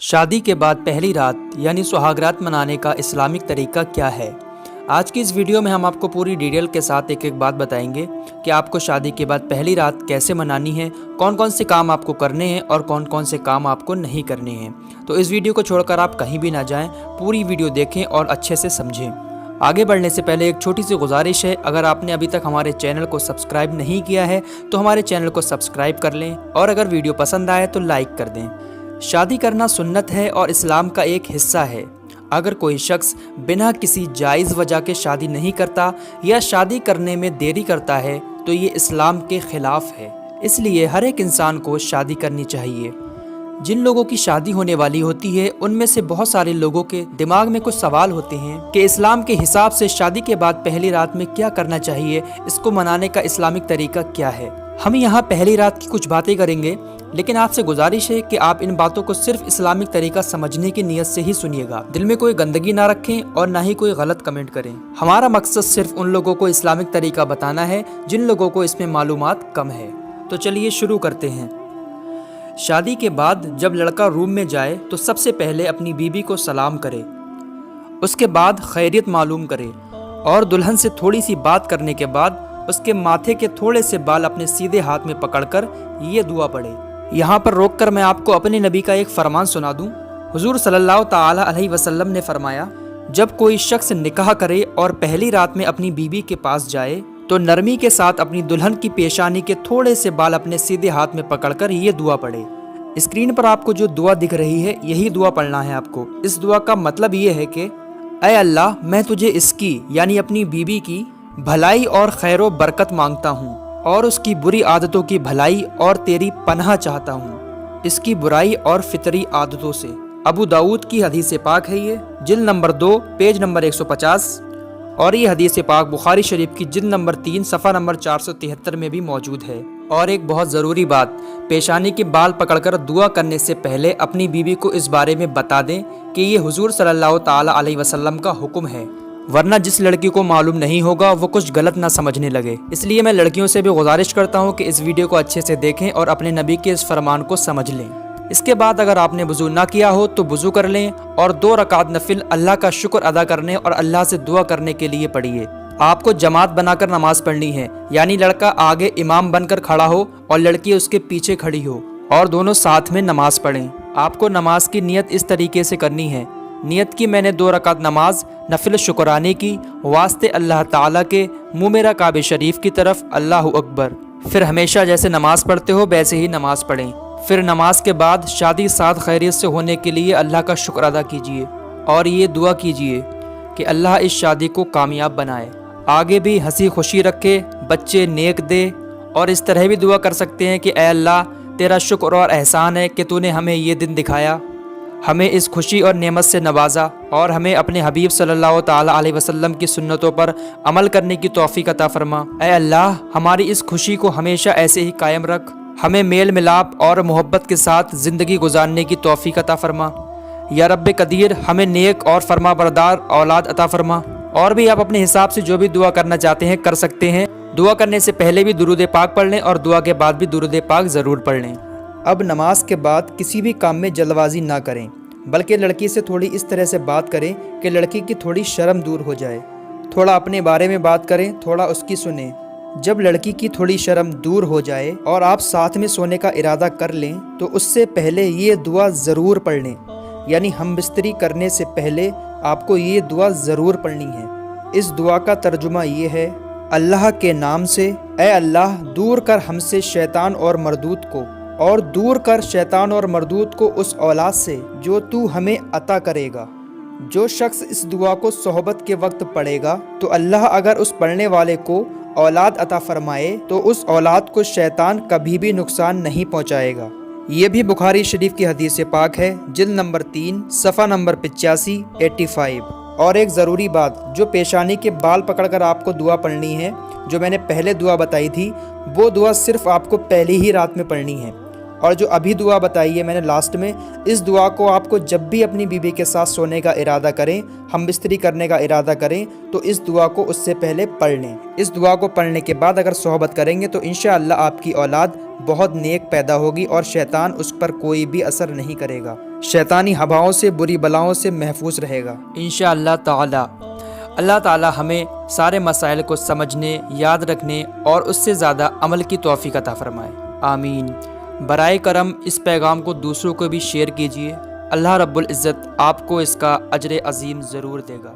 शादी के बाद पहली रात यानी सुहागरात मनाने का इस्लामिक तरीका क्या है। आज की इस वीडियो में हम आपको पूरी डिटेल के साथ एक एक बात बताएंगे कि आपको शादी के बाद पहली रात कैसे मनानी है, कौन कौन से काम आपको करने हैं और कौन कौन से काम आपको नहीं करने हैं। तो इस वीडियो को छोड़कर आप कहीं भी ना जाएं, पूरी वीडियो देखें और अच्छे से समझें। आगे बढ़ने से पहले एक छोटी सी गुजारिश है, अगर आपने अभी तक हमारे चैनल को सब्सक्राइब नहीं किया है तो हमारे चैनल को सब्सक्राइब कर लें और अगर वीडियो पसंद आए तो लाइक कर दें। शादी करना सुन्नत है और इस्लाम का एक हिस्सा है। अगर कोई शख्स बिना किसी जायज़ वजह के शादी नहीं करता या शादी करने में देरी करता है तो ये इस्लाम के ख़िलाफ़ है। इसलिए हर एक इंसान को शादी करनी चाहिए। जिन लोगों की शादी होने वाली होती है उनमें से बहुत सारे लोगों के दिमाग में कुछ सवाल होते हैं कि इस्लाम के हिसाब से शादी के बाद पहली रात में क्या करना चाहिए, इसको मनाने का इस्लामिक तरीका क्या है। हम यहाँ पहली रात की कुछ बातें करेंगे, लेकिन आपसे गुजारिश है कि आप इन बातों को सिर्फ इस्लामिक तरीका समझने की नीयत से ही सुनिएगा। दिल में कोई गंदगी ना रखें और ना ही कोई गलत कमेंट करें। हमारा मकसद सिर्फ उन लोगों को इस्लामिक तरीका बताना है जिन लोगों को इसमें मालूमात कम है। तो चलिए शुरू करते हैं। शादी के बाद जब लड़का रूम में जाए तो सबसे पहले अपनी बीवी को सलाम करे, उसके बाद खैरियत मालूम करे और दुल्हन से थोड़ी सी बात करने के बाद उसके माथे के थोड़े से बाल अपने सीधे हाथ में पकड़कर ये दुआ पढ़े। यहाँ पर रोककर मैं आपको अपने नबी का एक फरमान सुना दूँ। हुजूर सल्लल्लाहु ताला अलैहि वसल्लम ने फरमाया, जब कोई शख्स निकाह करे और पहली रात में अपनी बीवी के पास जाए तो नरमी के साथ अपनी दुल्हन की पेशानी के थोड़े से बाल अपने सीधे हाथ में पकड़कर ये दुआ पढ़े। स्क्रीन पर आपको जो दुआ दिख रही है यही दुआ पढ़ना है आपको। इस दुआ का मतलब ये है कि ऐ अल्लाह, मैं तुझे इसकी यानी अपनी बीवी की भलाई और खैरो बरकत मांगता हूँ और उसकी बुरी आदतों की भलाई और तेरी पनाह चाहता हूँ, इसकी बुराई और फितरी आदतों से। अबू दाऊद की हदीस पाक है ये, जिल्द नंबर 2 पेज नंबर 150, और ये हदीस पाक बुखारी शरीफ की जिल्द नंबर 3 सफ़ा नंबर 473 में भी मौजूद है। और एक बहुत ज़रूरी बात, पेशानी के बाल पकड़कर दुआ करने से पहले अपनी बीवी को इस बारे में बता दें कि ये हुजूर सल्लल्लाहु ताला अलैहि वसल्लम का हुक्म है, वरना जिस लड़की को मालूम नहीं होगा वो कुछ गलत ना समझने लगे। इसलिए मैं लड़कियों से भी गुजारिश करता हूँ कि इस वीडियो को अच्छे से देखें और अपने नबी के इस फरमान को समझ लें। इसके बाद अगर आपने वुज़ू ना किया हो तो वुज़ू कर लें और 2 रकात नफिल अल्लाह का शुक्र अदा करने और अल्लाह से दुआ करने के लिए पढ़िए। आपको जमात बनाकर नमाज पढ़नी है, यानी लड़का आगे इमाम बनकर खड़ा हो और लड़की उसके पीछे खड़ी हो और दोनों साथ में नमाज पढ़ें। आपको नमाज की नियत इस तरीके से करनी है। नियत की मैंने 2 रकात नमाज नफिल शुक्राने की वास्ते अल्लाह ताला के, मुँह मेरा काबे शरीफ की तरफ, अल्लाहु अकबर। फिर हमेशा जैसे नमाज पढ़ते हो वैसे ही नमाज पढ़ें। फिर नमाज के बाद शादी साथ खैरियत से होने के लिए अल्लाह का शुक्र अदा कीजिए और ये दुआ कीजिए कि अल्लाह इस शादी को कामयाब बनाए, आगे भी हंसी खुशी रखे, बच्चे नेक दे। और इस तरह भी दुआ कर सकते हैं कि ऐ अल्लाह, तेरा शुक्र और एहसान है कि तूने हमें ये दिन दिखाया, हमें इस खुशी और नेमत से नवाजा और हमें अपने हबीब सल्लल्लाहु ताला अलैहि वसल्लम की सुन्नतों पर अमल करने की तौफीक अता फरमा। ऐ अल्लाह, हमारी इस खुशी को हमेशा ऐसे ही कायम रख, हमें मेल मिलाप और मोहब्बत के साथ ज़िंदगी गुजारने की तौफीक अता फरमा। या रब्बे कदीर, हमें नेक और फरमा बरदार औलाद अता फरमा। और भी आप अपने हिसाब से जो भी दुआ करना चाहते हैं कर सकते हैं। दुआ करने से पहले भी दुरूद पाक पढ़ लें और दुआ के बाद भी दुरूद पाक ज़रूर पढ़ लें। अब नमाज के बाद किसी भी काम में जल्दबाजी ना करें, बल्कि लड़की से थोड़ी इस तरह से बात करें कि लड़की की थोड़ी शर्म दूर हो जाए। थोड़ा अपने बारे में बात करें, थोड़ा उसकी सुनें। जब लड़की की थोड़ी शर्म दूर हो जाए और आप साथ में सोने का इरादा कर लें तो उससे पहले ये दुआ ज़रूर पढ़ लें, यानी हम बिस्तरी करने से पहले आपको ये दुआ ज़रूर पढ़नी है। इस दुआ का तर्जुमा ये है, अल्लाह के नाम से, ऐ अल्लाह, दूर कर हमसे शैतान और मरदूत को, और दूर कर शैतान और मरदूत को उस औलाद से जो तू हमें अता करेगा। जो शख्स इस दुआ को सोहबत के वक्त पढ़ेगा तो अल्लाह अगर उस पढ़ने वाले को औलाद अता फरमाए तो उस औलाद को शैतान कभी भी नुकसान नहीं पहुंचाएगा। ये भी बुखारी शरीफ की हदीस पाक है, जिल्द नंबर 3 सफ़ा नंबर 85 और एक ज़रूरी बात, जो पेशानी के बाल पकड़कर आपको दुआ पढ़नी है, जो मैंने पहले दुआ बताई थी, वो दुआ सिर्फ आपको पहली ही रात में पढ़नी है। और जो अभी दुआ बताई है मैंने लास्ट में, इस दुआ को आपको जब भी अपनी बीवी के साथ सोने का इरादा करें, हम बिस्तरी करने का इरादा करें, तो इस दुआ को उससे पहले पढ़ लें। इस दुआ को पढ़ने के बाद अगर सोहबत करेंगे तो इंशाअल्लाह आपकी औलाद बहुत नेक पैदा होगी और शैतान उस पर कोई भी असर नहीं करेगा। شیطانی ہواؤں سے، بری بلاؤں سے محفوظ رہے گا انشاءاللہ تعالی۔ اللہ تعالی ہمیں سارے مسائل کو سمجھنے، یاد رکھنے اور اس سے زیادہ عمل کی توفیق عطا فرمائے، آمین۔ برائے کرم اس پیغام کو دوسروں کو بھی شیئر کیجیے۔ اللہ رب العزت آپ کو اس کا اجر عظیم ضرور دے گا۔